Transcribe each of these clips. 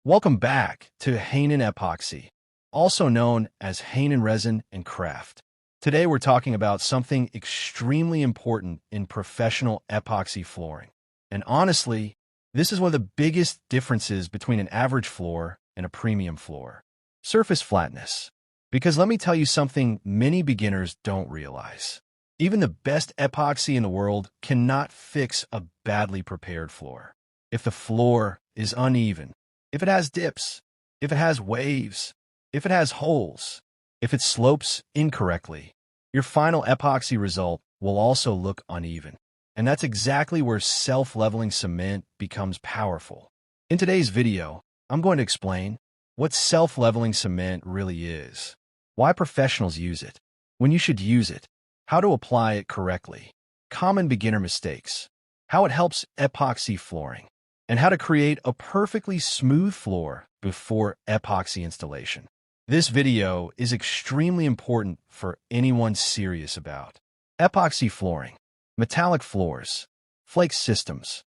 Welcome back to Hainin Epoxy, also known as Hainin Resin and Craft. Today we're talking about something extremely important in professional epoxy flooring. And honestly, this is one of the biggest differences between an average floor and a premium floor. Surface flatness. Because let me tell you something many beginners don't realize. Even the best epoxy in the world cannot fix a badly prepared floor. If the floor is uneven, if it has dips, if it has waves, if it has holes, if it slopes incorrectly, your final epoxy result will also look uneven. And that's exactly where self-leveling cement becomes powerful. In today's video, I'm going to explain what self-leveling cement really is, why professionals use it, when you should use it, how to apply it correctly, common beginner mistakes, how it helps epoxy flooring, and how to create a perfectly smooth floor before epoxy installation. This video is extremely important for anyone serious about epoxy flooring, metallic floors, flake systems,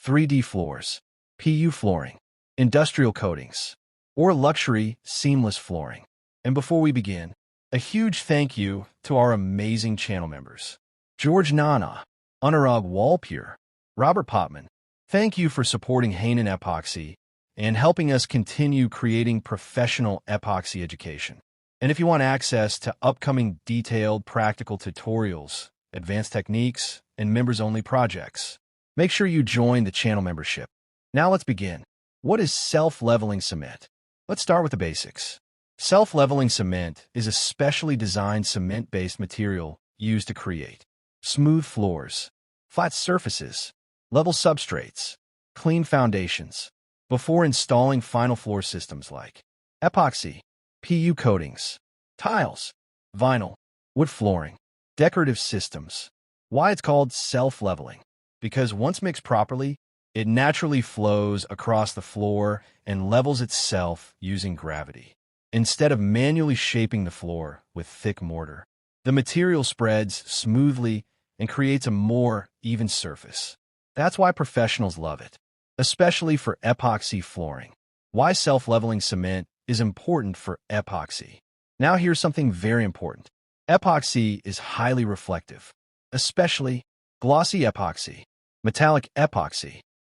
3D floors, PU flooring, industrial coatings, or luxury seamless flooring. And before we begin, a huge thank you to our amazing channel members. George Nana, Anurag Walpure, Robert Potman. Thank you for supporting Hainin Epoxy and helping us continue creating professional epoxy education. And if you want access to upcoming detailed practical tutorials, advanced techniques, and members-only projects, make sure you join the channel membership. Now let's begin. What is self-leveling cement? Let's start with the basics. Self-leveling cement is a specially designed cement-based material used to create smooth floors, flat surfaces, level substrates, clean foundations, before installing final floor systems like epoxy, PU coatings, tiles, vinyl, wood flooring, decorative systems. Why it's called self-leveling? Because once mixed properly, it naturally flows across the floor and levels itself using gravity. Instead of manually shaping the floor with thick mortar, the material spreads smoothly and creates a more even surface. That's why professionals love it, especially for epoxy flooring. Why self-leveling cement is important for epoxy. Now here's something very important. Epoxy is highly reflective, especially glossy epoxy, metallic epoxy,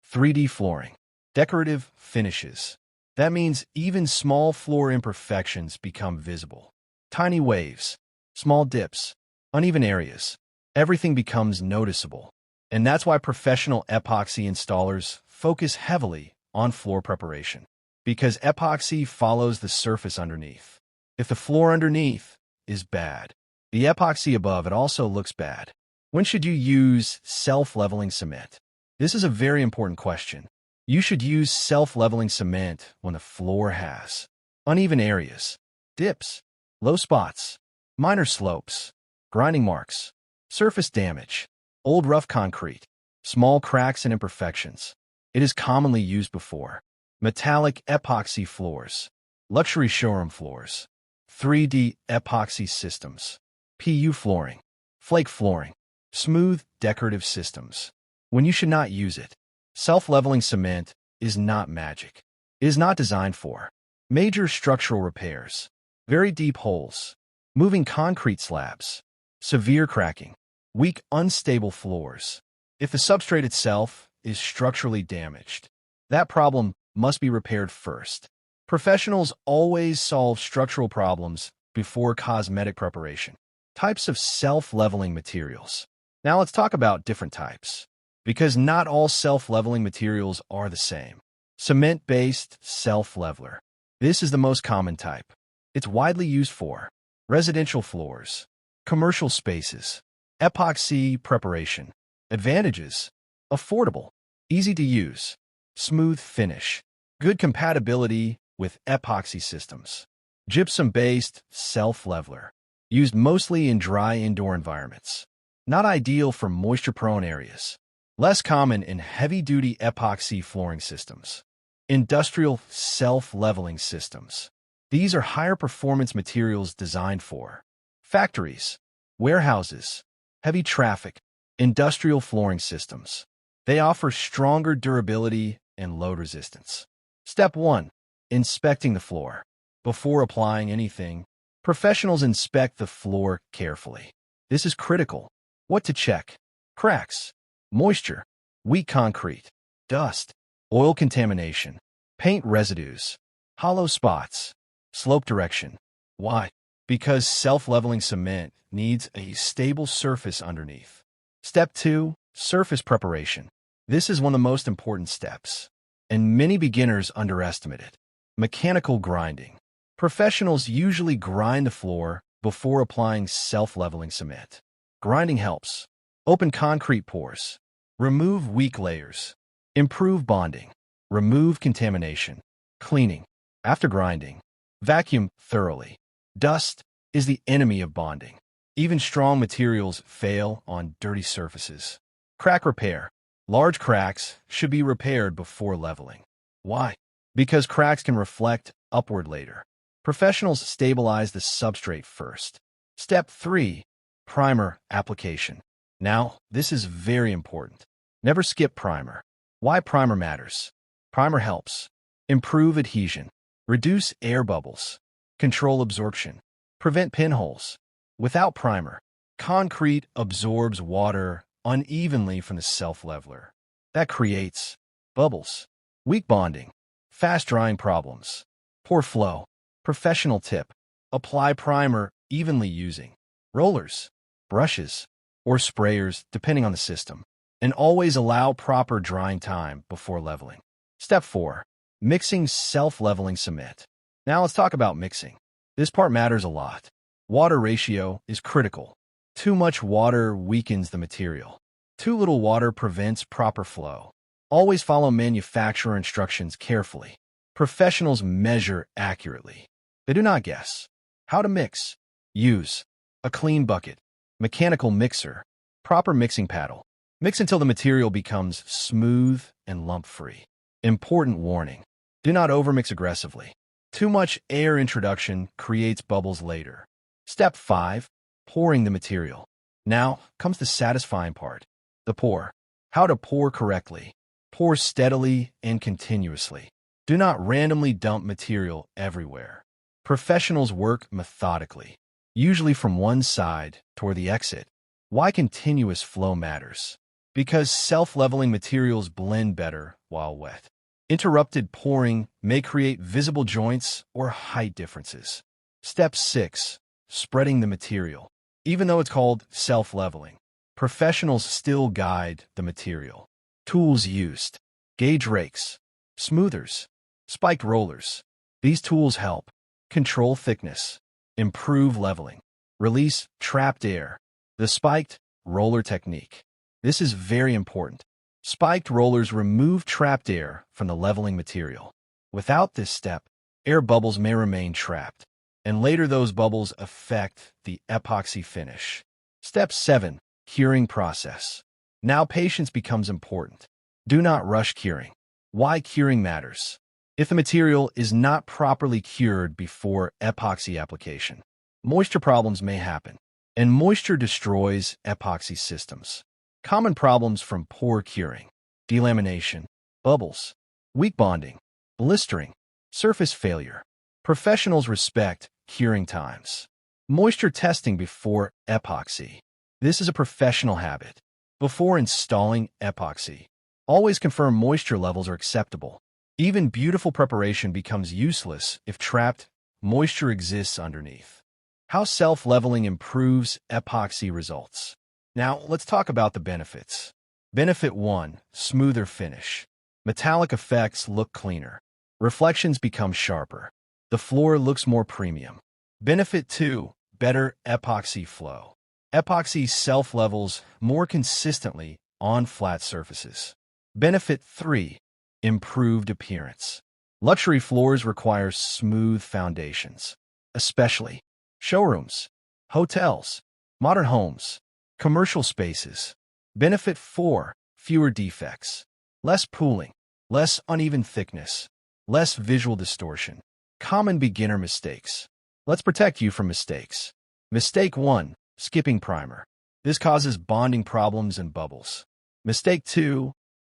3D flooring, decorative finishes. That means even small floor imperfections become visible. Tiny waves, small dips, uneven areas, everything becomes noticeable. And that's why professional epoxy installers focus heavily on floor preparation. Because epoxy follows the surface underneath. If the floor underneath is bad, the epoxy above it also looks bad. When should you use self-leveling cement? This is a very important question. You should use self-leveling cement when the floor has uneven areas, dips, low spots, minor slopes, grinding marks, surface damage, old rough concrete, small cracks and imperfections. It is commonly used before metallic epoxy floors, luxury showroom floors, 3D epoxy systems, PU flooring, flake flooring, smooth decorative systems. When you should not use it. Self-leveling cement is not magic. It is not designed for major structural repairs, very deep holes, moving concrete slabs, severe cracking, weak, unstable floors. If the substrate itself is structurally damaged, that problem must be repaired first. Professionals always solve structural problems before cosmetic preparation. Types of self-leveling materials. Now let's talk about different types. Because not all self-leveling materials are the same. Cement-based self-leveler. This is the most common type. It's widely used for residential floors, commercial spaces, epoxy preparation. Advantages: affordable, easy to use, smooth finish, good compatibility with epoxy systems. Gypsum-based self-leveler. Used mostly in dry indoor environments. Not ideal for moisture-prone areas. Less common in heavy-duty epoxy flooring systems. Industrial self-leveling systems. These are higher-performance materials designed for factories, warehouses, heavy traffic, industrial flooring systems. They offer stronger durability and load resistance. Step 1. Inspecting the floor. Before applying anything, professionals inspect the floor carefully. This is critical. What to check? Cracks, moisture, weak concrete, dust, oil contamination, paint residues, hollow spots, slope direction. Why? Because self-leveling cement needs a stable surface underneath. Step 2. Surface preparation. This is one of the most important steps, and many beginners underestimate it. Mechanical grinding. Professionals usually grind the floor before applying self-leveling cement. Grinding helps open concrete pores, remove weak layers, improve bonding, remove contamination. Cleaning. After grinding, vacuum thoroughly. Dust is the enemy of bonding. Even strong materials fail on dirty surfaces. Crack repair. Large cracks should be repaired before leveling. Why? Because cracks can reflect upward later. Professionals stabilize the substrate first. Step 3. Primer application. Now, this is very important. Never skip primer. Why primer matters? Primer helps improve adhesion, reduce air bubbles, control absorption, prevent pinholes. Without primer, concrete absorbs water unevenly from the self-leveler. That creates bubbles, weak bonding, fast drying problems, poor flow. Professional tip: apply primer evenly using rollers, brushes, or sprayers depending on the system, and always allow proper drying time before leveling. Step 4. Mixing self-leveling cement. Now let's talk about mixing. This part matters a lot. Water ratio is critical. Too much water weakens the material. Too little water prevents proper flow. Always follow manufacturer instructions carefully. Professionals measure accurately. They do not guess. How to mix. Use a clean bucket, mechanical mixer, proper mixing paddle. Mix until the material becomes smooth and lump-free. Important warning: do not overmix aggressively. Too much air introduction creates bubbles later. Step 5. Pouring the material. Now comes the satisfying part: the pour. How to pour correctly. Pour steadily and continuously. Do not randomly dump material everywhere. Professionals work methodically, usually from one side toward the exit. Why continuous flow matters? Because self-leveling materials blend better while wet. Interrupted pouring may create visible joints or height differences. Step 6. Spreading the material. Even though it's called self-leveling, professionals still guide the material. Tools used: gauge rakes, smoothers, spiked rollers. These tools help control thickness, improve leveling, release trapped air. The spiked roller technique. This is very important. Spiked rollers remove trapped air from the leveling material. Without this step, air bubbles may remain trapped, and later those bubbles affect the epoxy finish. Step 7. Curing process. Now patience becomes important. Do not rush curing. Why curing matters? If the material is not properly cured before epoxy application, moisture problems may happen, and moisture destroys epoxy systems. Common problems from poor curing: delamination, bubbles, weak bonding, blistering, surface failure. Professionals respect curing times. Moisture testing before epoxy. This is a professional habit. Before installing epoxy, always confirm moisture levels are acceptable. Even beautiful preparation becomes useless if trapped moisture exists underneath. How self-leveling improves epoxy results. Now, let's talk about the benefits. Benefit 1. Smoother finish. Metallic effects look cleaner. Reflections become sharper. The floor looks more premium. Benefit 2. Better epoxy flow. Epoxy self-levels more consistently on flat surfaces. Benefit 3. Improved appearance. Luxury floors require smooth foundations, especially showrooms, hotels, modern homes, commercial spaces. Benefit 4. Fewer defects. Less pooling, less uneven thickness, less visual distortion. Common beginner mistakes. Let's protect you from mistakes. Mistake 1. Skipping primer. This causes bonding problems and bubbles. Mistake 2.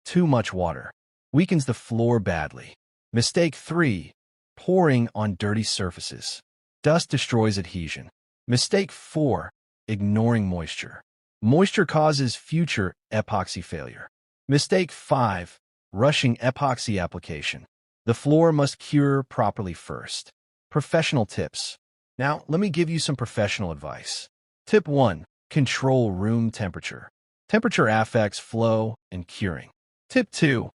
Too much water. Weakens the floor badly. Mistake 3. pouring on dirty surfaces. Dust destroys adhesion. Mistake 4. Ignoring moisture. Moisture causes future epoxy failure. Mistake 5. Rushing epoxy application. The floor must cure properly first. Professional tips. Now, let me give you some professional advice. Tip 1. Control room temperature. Temperature affects flow and curing. Tip 2.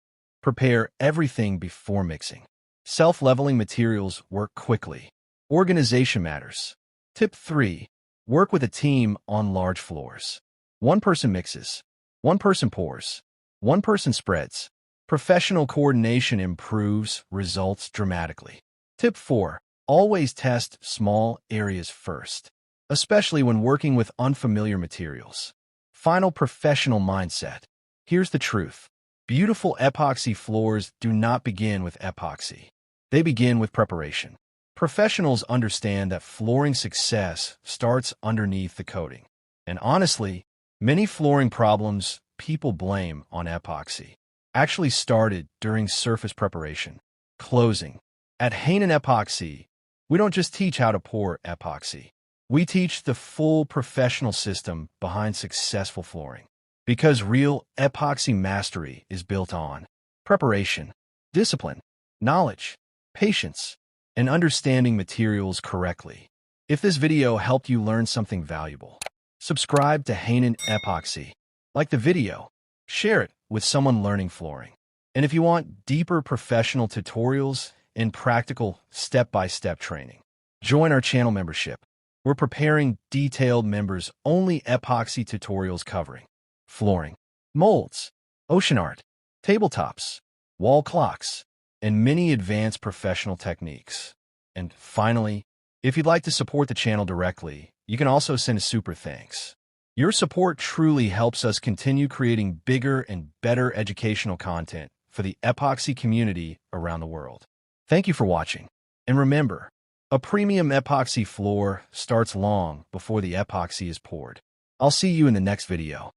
Prepare everything before mixing. Self-leveling materials work quickly. Organization matters. Tip 3. Work with a team on large floors. One person mixes. One person pours. One person spreads. Professional coordination improves results dramatically. Tip 4. Always test small areas first, especially when working with unfamiliar materials. Final professional mindset. Here's the truth. Beautiful epoxy floors do not begin with epoxy. They begin with preparation. Professionals understand that flooring success starts underneath the coating. And honestly, many flooring problems people blame on epoxy actually started during surface preparation. Closing. At Hain Epoxy, we don't just teach how to pour epoxy. We teach the full professional system behind successful flooring. Because real epoxy mastery is built on preparation, discipline, knowledge, patience, and understanding materials correctly. If this video helped you learn something valuable, subscribe to Hain Epoxy. Like the video, share it with someone learning flooring. And if you want deeper professional tutorials and practical step-by-step training, join our channel membership. We're preparing detailed members-only epoxy tutorials covering flooring, molds, ocean art, tabletops, wall clocks, and many advanced professional techniques. And finally, if you'd like to support the channel directly, you can also send a super thanks. Your support truly helps us continue creating bigger and better educational content for the epoxy community around the world. Thank you for watching. And remember, a premium epoxy floor starts long before the epoxy is poured. I'll see you in the next video.